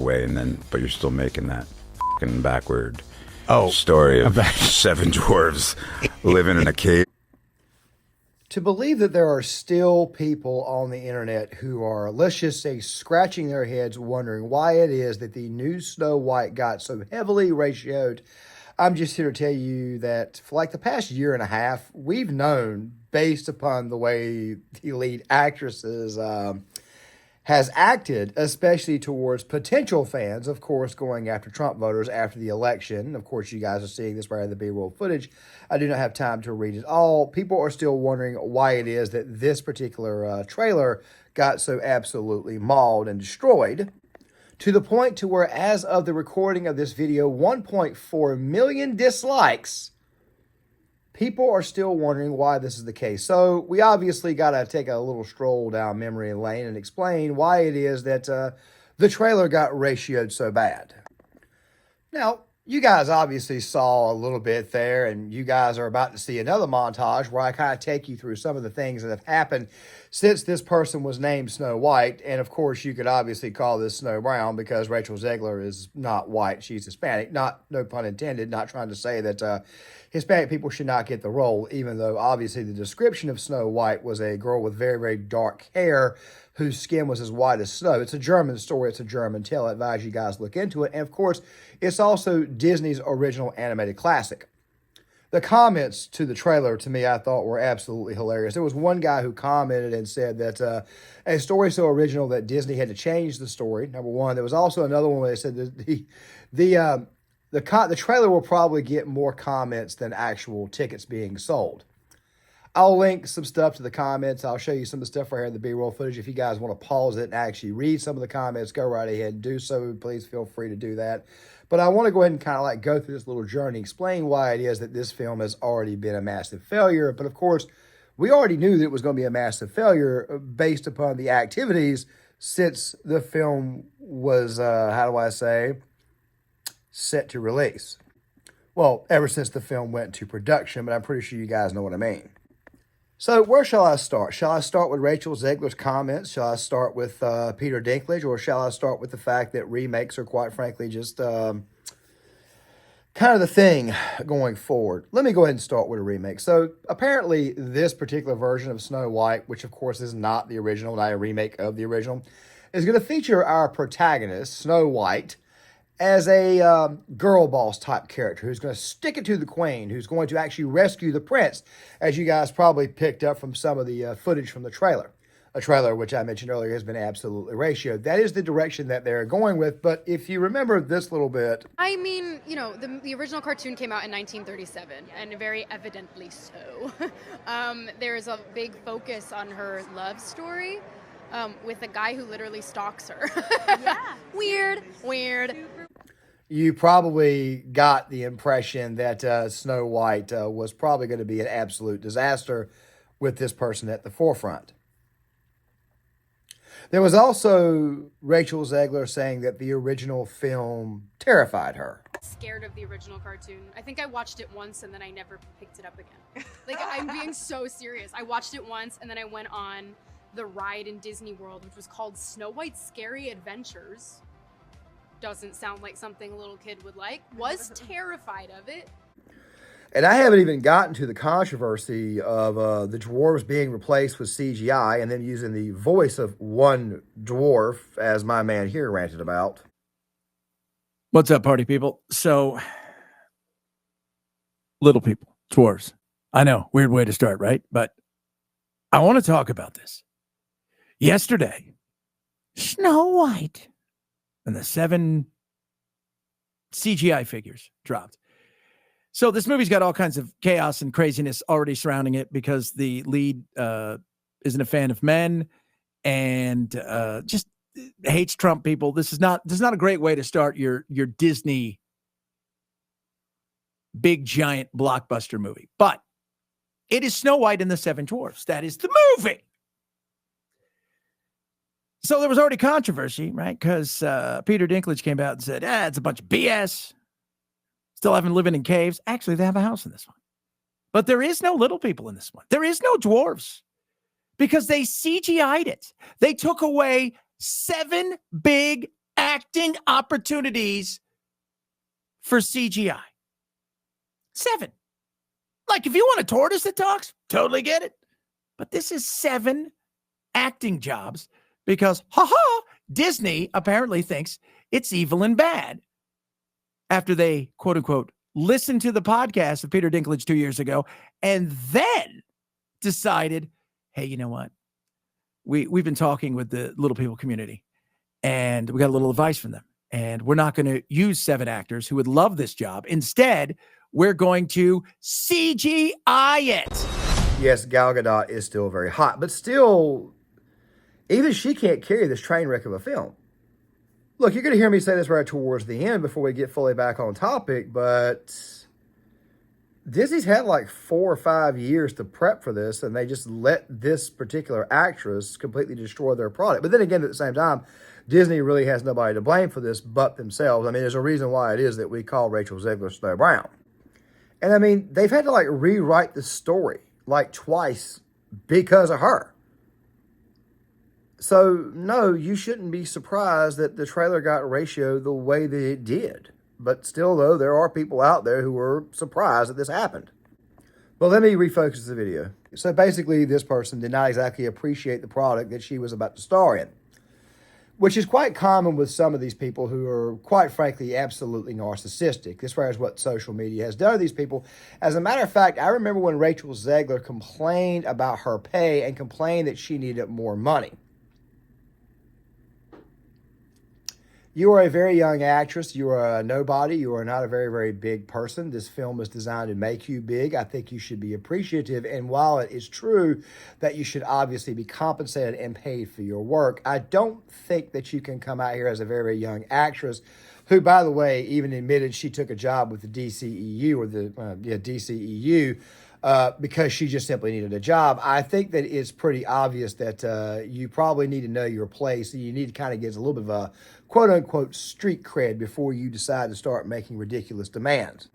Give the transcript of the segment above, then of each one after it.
away, but you're still making that fucking backward story of 7 dwarves living in a cave. To believe that there are still people on the internet who are, let's just say, scratching their heads wondering why it is that the new Snow White got so heavily ratioed, I'm just here to tell you that for like the past year and a half, we've known, based upon the way the lead actresses has acted, especially towards potential fans, of course, going after Trump voters after the election. Of course, you guys are seeing this right in the B-roll footage. I do not have time to read it all. People are still wondering why it is that this particular trailer got so absolutely mauled and destroyed, to the point to where, as of the recording of this video, 1.4 million dislikes. People are still wondering why this is the case. So we obviously got to take a little stroll down memory lane and explain why it is that the trailer got ratioed so bad. Now, you guys obviously saw a little bit there, and you guys are about to see another montage where I kind of take you through some of the things that have happened since this person was named Snow White. And of course, you could obviously call this Snow Brown because Rachel Zegler is not white. She's Hispanic. No pun intended. Not trying to say that Hispanic people should not get the role, even though obviously the description of Snow White was a girl with very, very dark hair whose skin was as white as snow. It's a German story. It's a German tale. I advise you guys look into it. And of course, it's also Disney's original animated classic. The comments to the trailer, to me, I thought were absolutely hilarious. There was one guy who commented and said that a story so original that Disney had to change the story, number one. There was also another one where they said that the trailer will probably get more comments than actual tickets being sold. I'll link some stuff to the comments. I'll show you some of the stuff right here in the B-roll footage. If you guys want to pause it and actually read some of the comments, go right ahead and do so. Please feel free to do that. But I want to go ahead and kind of like go through this little journey, explain why it is that this film has already been a massive failure. But of course, we already knew that it was going to be a massive failure based upon the activities since the film was, set to release. Well, ever since the film went to production, but I'm pretty sure you guys know what I mean. So where shall I start? Shall I start with Rachel Zegler's comments? Shall I start with Peter Dinklage? Or shall I start with the fact that remakes are quite frankly just kind of the thing going forward? Let me go ahead and start with a remake. So apparently this particular version of Snow White, which of course is not the original, not a remake of the original, is going to feature our protagonist, Snow White, as a girl boss type character who's going to stick it to the queen, who's going to actually rescue the prince, as you guys probably picked up from some of the footage from the trailer. A trailer, which I mentioned earlier, has been absolutely ratioed. That is the direction that they're going with, but if you remember this little bit... I mean, you know, the original cartoon came out in 1937, and very evidently so. There is a big focus on her love story with a guy who literally stalks her. Yeah. Weird. You probably got the impression that Snow White was probably going to be an absolute disaster with this person at the forefront. There was also Rachel Zegler saying that the original film terrified her. Scared of the original cartoon. I think I watched it once and then I never picked it up again. Like, I'm being so serious. I watched it once and then I went on the ride in Disney World, which was called Snow White's Scary Adventures. Doesn't sound like something a little kid would like. Was terrified of it. And I haven't even gotten to the controversy of the dwarves being replaced with CGI and then using the voice of one dwarf, as my man here ranted about. What's up, party people? So, little people, dwarves. I know, weird way to start, right? But I want to talk about this. Yesterday, Snow White and the 7 CGI figures dropped. So this movie's got all kinds of chaos and craziness already surrounding it because the lead isn't a fan of men and just hates Trump people. This is not a great way to start your Disney big giant blockbuster movie. But it is Snow White and the 7 Dwarfs. That is the movie. So there was already controversy, right? Because Peter Dinklage came out and said, it's a bunch of BS. Still haven't living in caves. Actually, they have a house in this one. But there is no little people in this one. There is no dwarves because they CGI'd it. They took away 7 big acting opportunities for CGI. 7. Like, if you want a tortoise that talks, totally get it. But this is 7 acting jobs because, Disney apparently thinks it's evil and bad. After they, quote unquote, listened to the podcast of Peter Dinklage 2 years ago and then decided, hey, you know what? We've been talking with the little people community and we got a little advice from them. And we're not going to use 7 actors who would love this job. Instead, we're going to CGI it. Yes, Gal Gadot is still very hot, but still, even she can't carry this train wreck of a film. Look, you're going to hear me say this right towards the end before we get fully back on topic, but Disney's had like 4 or 5 years to prep for this, and they just let this particular actress completely destroy their product. But then again, at the same time, Disney really has nobody to blame for this but themselves. I mean, there's a reason why it is that we call Rachel Zegler Snow Brown. And I mean, they've had to like rewrite the story like twice because of her. So, no, you shouldn't be surprised that the trailer got ratioed the way that it did. But still, though, there are people out there who were surprised that this happened. But let me refocus the video. So basically, this person did not exactly appreciate the product that she was about to star in, which is quite common with some of these people who are, quite frankly, absolutely narcissistic. As far as what social media has done to these people. As a matter of fact, I remember when Rachel Zegler complained about her pay and complained that she needed more money. You are a very young actress. You are a nobody. You are not a very, very big person. This film is designed to make you big. I think you should be appreciative. And while it is true that you should obviously be compensated and paid for your work, I don't think that you can come out here as a very, very young actress who, by the way, even admitted she took a job with the DCEU or the DCEU because she just simply needed a job. I think that it's pretty obvious that you probably need to know your place. You need to kind of get a little bit of a quote-unquote street cred before you decide to start making ridiculous demands.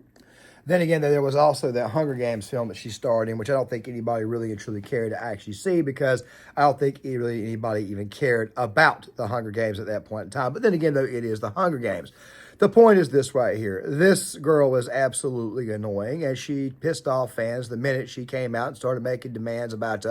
Then again, there was also that Hunger Games film that she starred in, which I don't think anybody really and truly cared to actually see because I don't think really anybody even cared about the Hunger Games at that point in time. But then again, though, it is the Hunger Games. The point is this right here. This girl is absolutely annoying, and she pissed off fans the minute she came out and started making demands about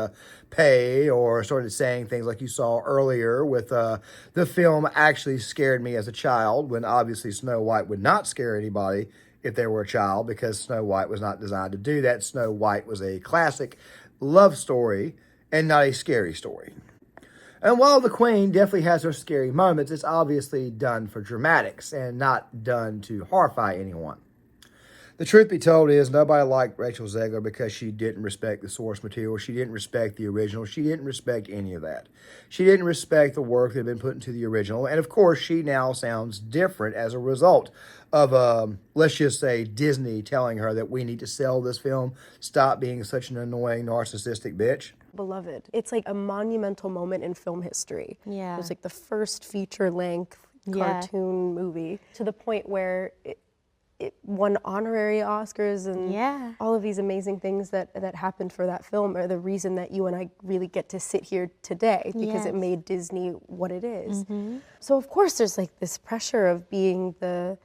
pay or started saying things like you saw earlier with the film actually scared me as a child, when obviously Snow White would not scare anybody if they were a child because Snow White was not designed to do that. Snow White was a classic love story and not a scary story. And while the Queen definitely has her scary moments, it's obviously done for dramatics and not done to horrify anyone. The truth be told is nobody liked Rachel Zegler because she didn't respect the source material. She didn't respect the original. She didn't respect any of that. She didn't respect the work that had been put into the original. And of course, she now sounds different as a result of, let's just say, Disney telling her that we need to sell this film. Stop being such an annoying, narcissistic bitch. Beloved. It's like a monumental moment in film history. Yeah. It was like the first feature-length cartoon movie to the point where it won honorary Oscars and all of these amazing things that happened for that film are the reason that you and I really get to sit here today because it made Disney what it is. Mm-hmm. So of course there's like this pressure of being the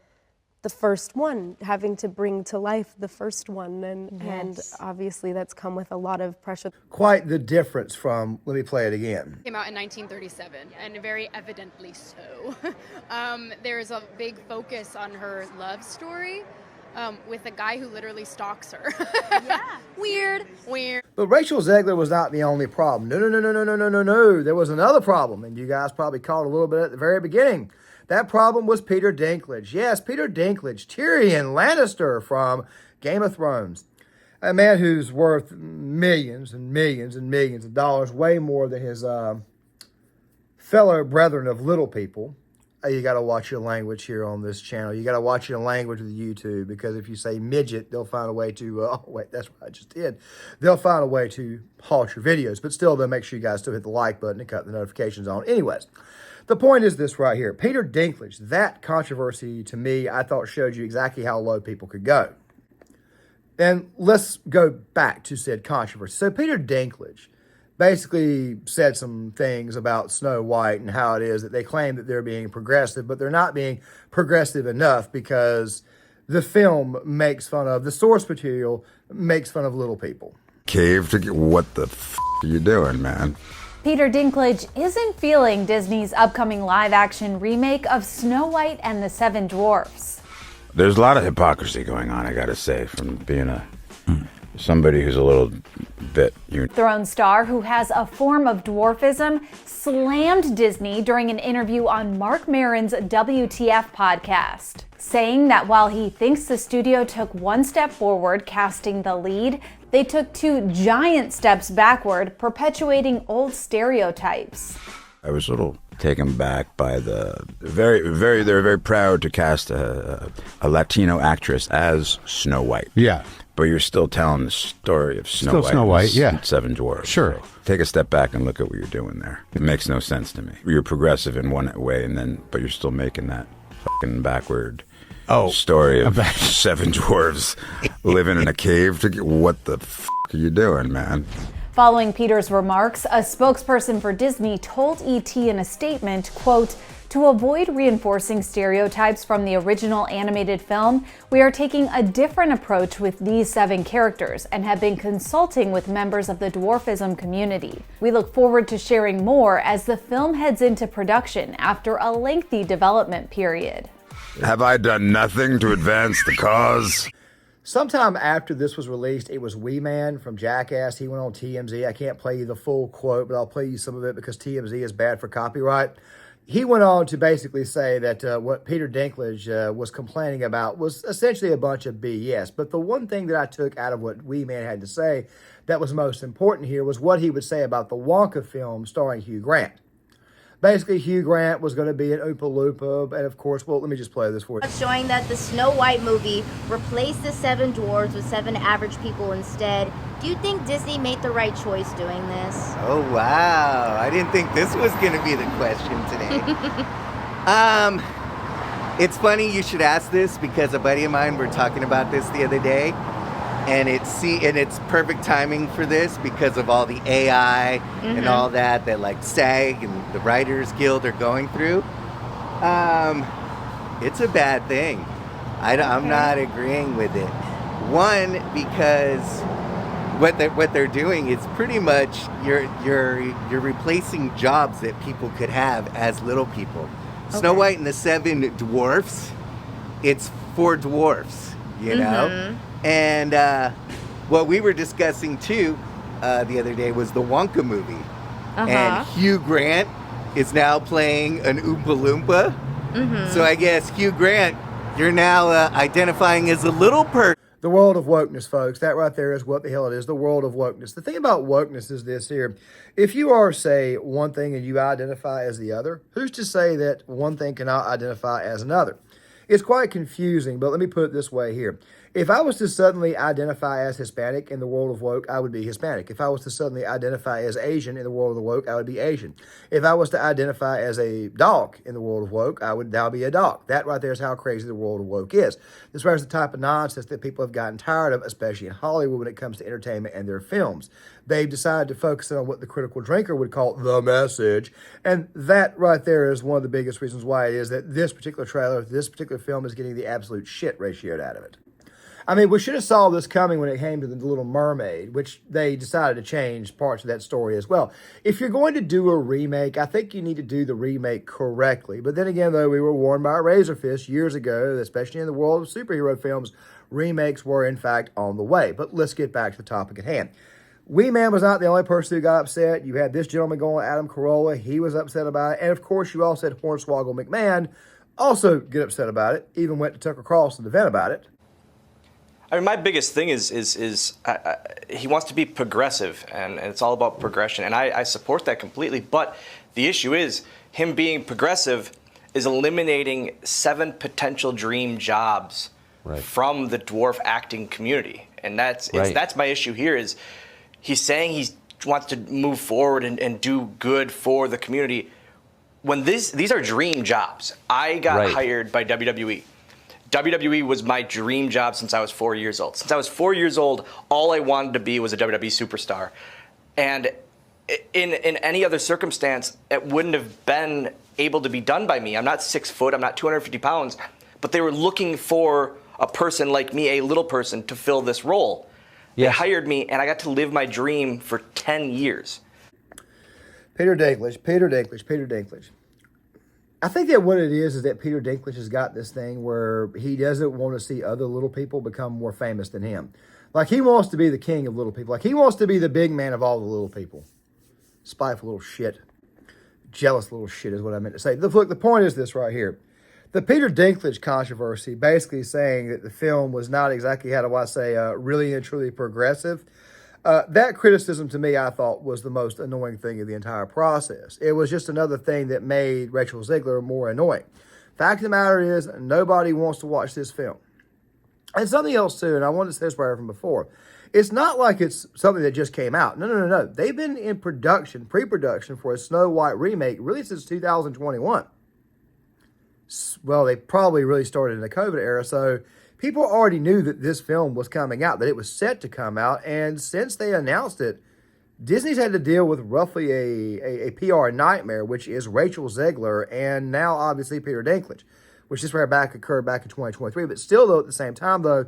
first one, having to bring to life the first one, and obviously that's come with a lot of pressure. Quite the difference from, let me play it again. Came out in 1937, and very evidently so. There's a big focus on her love story with a guy who literally stalks her. Weird. But Rachel Zegler was not the only problem. No. There was another problem, and you guys probably caught a little bit at the very beginning. That problem was Peter Dinklage. Yes, Peter Dinklage, Tyrion Lannister from Game of Thrones. A man who's worth millions and millions and millions of dollars, way more than his fellow brethren of little people. You got to watch your language here on this channel. You got to watch your language with YouTube, because if you say midget, they'll find a way to, oh wait, that's what I just did. They'll find a way to halt your videos, but still, they'll make sure you guys still hit the like button and cut the notifications on. Anyways, the point is this right here. Peter Dinklage, that controversy to me, I thought showed you exactly how low people could go. And let's go back to said controversy. So Peter Dinklage basically said some things about Snow White and how it is that they claim that they're being progressive, but they're not being progressive enough because the film makes fun of, the source material makes fun of little people. Cave to get, what the are you doing, man? Peter Dinklage isn't feeling Disney's upcoming live-action remake of Snow White and the Seven Dwarfs. There's a lot of hypocrisy going on, I gotta say, from being somebody who's a little bit... Throne star, who has a form of dwarfism, slammed Disney during an interview on Mark Maron's WTF podcast, saying that while he thinks the studio took one step forward casting the lead, they took two giant steps backward, perpetuating old stereotypes. I was a little taken back by the they were very proud to cast a Latino actress as Snow White. Yeah. But you're still telling the story of Snow White, yeah. and Seven Dwarfs. Sure. So take a step back and look at what you're doing there. It makes no sense to me. You're progressive in one way, but you're still making that fucking backward story of seven dwarves living in a cave. What the are you doing, man? Following Peter's remarks, a spokesperson for Disney told ET in a statement, quote, "To avoid reinforcing stereotypes from the original animated film, we are taking a different approach with these 7 characters and have been consulting with members of the dwarfism community. We look forward to sharing more as the film heads into production after a lengthy development period." Have I done nothing to advance the cause? Sometime after this was released, it was Wee Man from Jackass. He went on TMZ. I can't play you the full quote, but I'll play you some of it because TMZ is bad for copyright. He went on to basically say that what Peter Dinklage was complaining about was essentially a bunch of BS. But the one thing that I took out of what Wee Man had to say that was most important here was what he would say about the Wonka film starring Hugh Grant. Basically, Hugh Grant was going to be an Oompa Loompa, and of course, well, let me just play this for you. Showing that the Snow White movie replaced the 7 dwarves with 7 average people instead. Do you think Disney made the right choice doing this? Oh, wow. I didn't think this was going to be the question today. It's funny you should ask this because a buddy of mine, were talking about this the other day. And it's perfect timing for this because of all the AI and all that like SAG and the Writers Guild are going through. It's a bad thing. I'm not agreeing with it. One, because what they're doing is pretty much you're replacing jobs that people could have as little people. Okay. Snow White and the Seven Dwarfs, it's for dwarfs, you know? And what we were discussing too the other day was the Wonka movie. And Hugh Grant is now playing an Oompa Loompa. So I guess, Hugh Grant, you're now identifying as a little person. The world of wokeness, folks. That right there is what the hell it is, the world of wokeness. The thing about wokeness is this here. If you are, say, one thing and you identify as the other, who's to say that one thing cannot identify as another? It's quite confusing, but let me put it this way here. If I was to suddenly identify as Hispanic in the world of woke, I would be Hispanic. If I was to suddenly identify as Asian in the world of the woke, I would be Asian. If I was to identify as a dog in the world of woke, I would now be a dog. That right there is how crazy the world of woke is. This is the type of nonsense that people have gotten tired of, especially in Hollywood when it comes to entertainment and their films. They've decided to focus on what the critical drinker would call the message. And that right there is one of the biggest reasons why it is that this particular trailer, this particular film is getting the absolute shit ratioed out of it. I mean, we should have saw this coming when it came to The Little Mermaid, which they decided to change parts of that story as well. If you're going to do a remake, I think you need to do the remake correctly. But then again, though, we were warned by Razorfist years ago, especially in the world of superhero films, remakes were, in fact, on the way. But let's get back to the topic at hand. Wee Man was not the only person who got upset. You had this gentleman going, Adam Carolla. He was upset about it. And, of course, you also had Hornswoggle McMahon also get upset about it, even went to Tucker Carlson to vent about it. I mean, my biggest thing is he wants to be progressive, and it's all about progression, and I support that completely. But the issue is him being progressive is eliminating 7 potential dream jobs from the dwarf acting community, and that's my issue here. Is he's saying he wants to move forward and do good for the community when these are dream jobs. I got hired by WWE. WWE was my dream job since I was 4 years old. Since I was 4 years old, all I wanted to be was a WWE superstar. And in any other circumstance, it wouldn't have been able to be done by me. I'm not 6 foot, I'm not 250 pounds, but they were looking for a person like me, a little person, to fill this role. They hired me, and I got to live my dream for 10 years. Peter Dinklage. I think that what it is that Peter Dinklage has got this thing where he doesn't want to see other little people become more famous than him. Like, he wants to be the king of little people. Like, he wants to be the big man of all the little people. Spiteful little shit. Jealous little shit is what I meant to say. Look, the point is this right here. The Peter Dinklage controversy basically saying that the film was not exactly, how do I say, really and truly progressive. That criticism to me, I thought, was the most annoying thing of the entire process. It was just another thing that made Rachel Zegler more annoying. Fact of the matter is, nobody wants to watch this film. And something else, too, and I wanted to say this right from before. It's not like it's something that just came out. No. They've been in production, pre-production, for a Snow White remake really since 2021. Well, they probably really started in the COVID era, so people already knew that this film was coming out, that it was set to come out, and since they announced it, Disney's had to deal with roughly a PR nightmare, which is Rachel Zegler and now, obviously, Peter Dinklage, which this occurred back in 2023. But still, though, at the same time, though,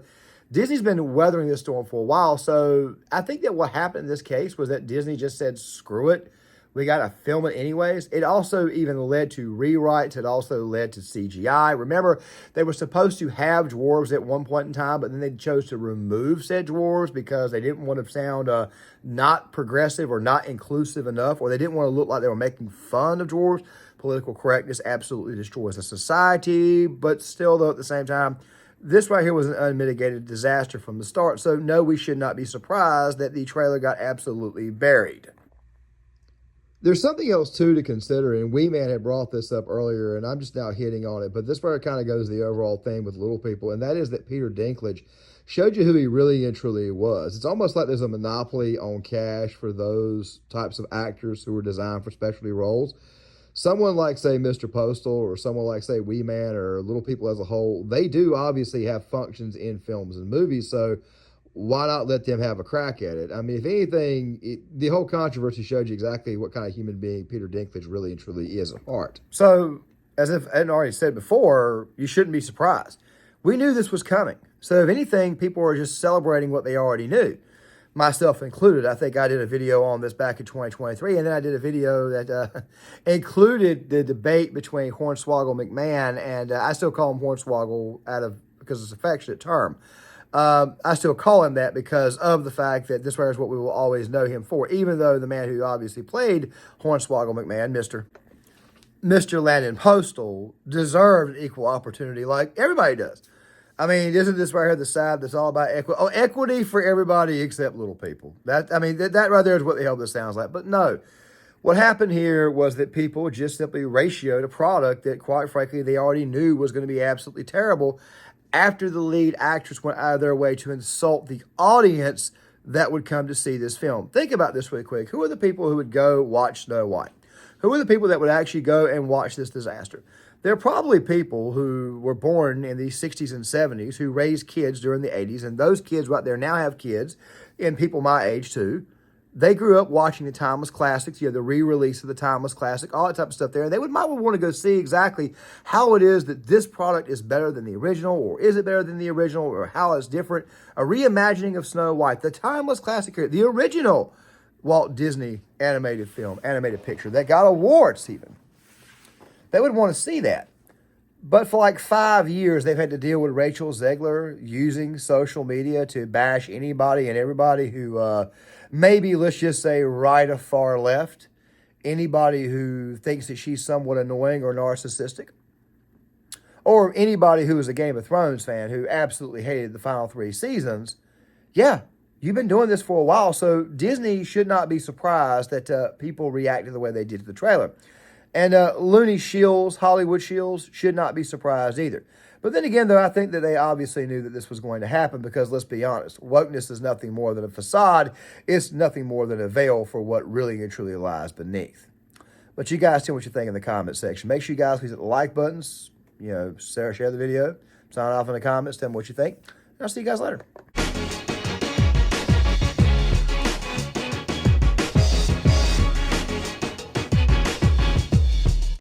Disney's been weathering this storm for a while, so I think that what happened in this case was that Disney just said, screw it. We got to film it anyways. It also even led to rewrites. It also led to CGI. Remember, they were supposed to have dwarves at one point in time, but then they chose to remove said dwarves because they didn't want to sound not progressive or not inclusive enough, or they didn't want to look like they were making fun of dwarves. Political correctness absolutely destroys a society, but still, though, at the same time, this right here was an unmitigated disaster from the start. So, no, we should not be surprised that the trailer got absolutely buried. There's something else, too, to consider, and Wee Man had brought this up earlier, and I'm just now hitting on it, but this part kind of goes to the overall thing with little people, and that is that Peter Dinklage showed you who he really and truly was. It's almost like there's a monopoly on cash for those types of actors who are designed for specialty roles. Someone like, say, Mr. Postal, or someone like, say, Wee Man, or little people as a whole, they do obviously have functions in films and movies, so why not let them have a crack at it? I mean, if anything, the whole controversy showed you exactly what kind of human being Peter Dinklage really and truly is at heart. So, as if I hadn't already said before, you shouldn't be surprised. We knew this was coming. So, if anything, people are just celebrating what they already knew, myself included. I think I did a video on this back in 2023, and then I did a video that included the debate between Hornswoggle McMahon, and I still call him Hornswoggle because it's an affectionate term. I still call him that because of the fact that this is what we will always know him for, even though the man who obviously played Hornswoggle McMahon, Mr. Landon Postal, deserved equal opportunity like everybody does. I mean, isn't this right here the side that's all about equity? Oh, equity for everybody except little people. That right there is what the hell this sounds like. But no, what happened here was that people just simply ratioed a product that, quite frankly, they already knew was going to be absolutely terrible, after the lead actress went out of their way to insult the audience that would come to see this film. Think about this really quick. Who are the people who would go watch Snow White? Who are the people that would actually go and watch this disaster? They're probably people who were born in the 60s and 70s, who raised kids during the 80s, and those kids right there now have kids, and people my age too. They grew up watching the timeless classics, the re-release of the timeless classic, all that type of stuff there. And they might want to go see exactly how it is that this product is better than the original, or is it better than the original, or how it's different. A reimagining of Snow White, the timeless classic, the original Walt Disney animated picture that got awards even. They would want to see that. But for like 5 years, they've had to deal with Rachel Zegler using social media to bash anybody and everybody who maybe, let's just say, right or far left. Anybody who thinks that she's somewhat annoying or narcissistic. Or anybody who is a Game of Thrones fan who absolutely hated the final 3 seasons. Yeah, you've been doing this for a while, so Disney should not be surprised that people reacted the way they did to the trailer. And Looney Shields, Hollywood Shields, should not be surprised either. But then again, though, I think that they obviously knew that this was going to happen because, let's be honest, wokeness is nothing more than a facade. It's nothing more than a veil for what really and truly lies beneath. But you guys tell me what you think in the comment section. Make sure you guys please hit the like buttons, share the video, sign off in the comments, tell me what you think. And I'll see you guys later.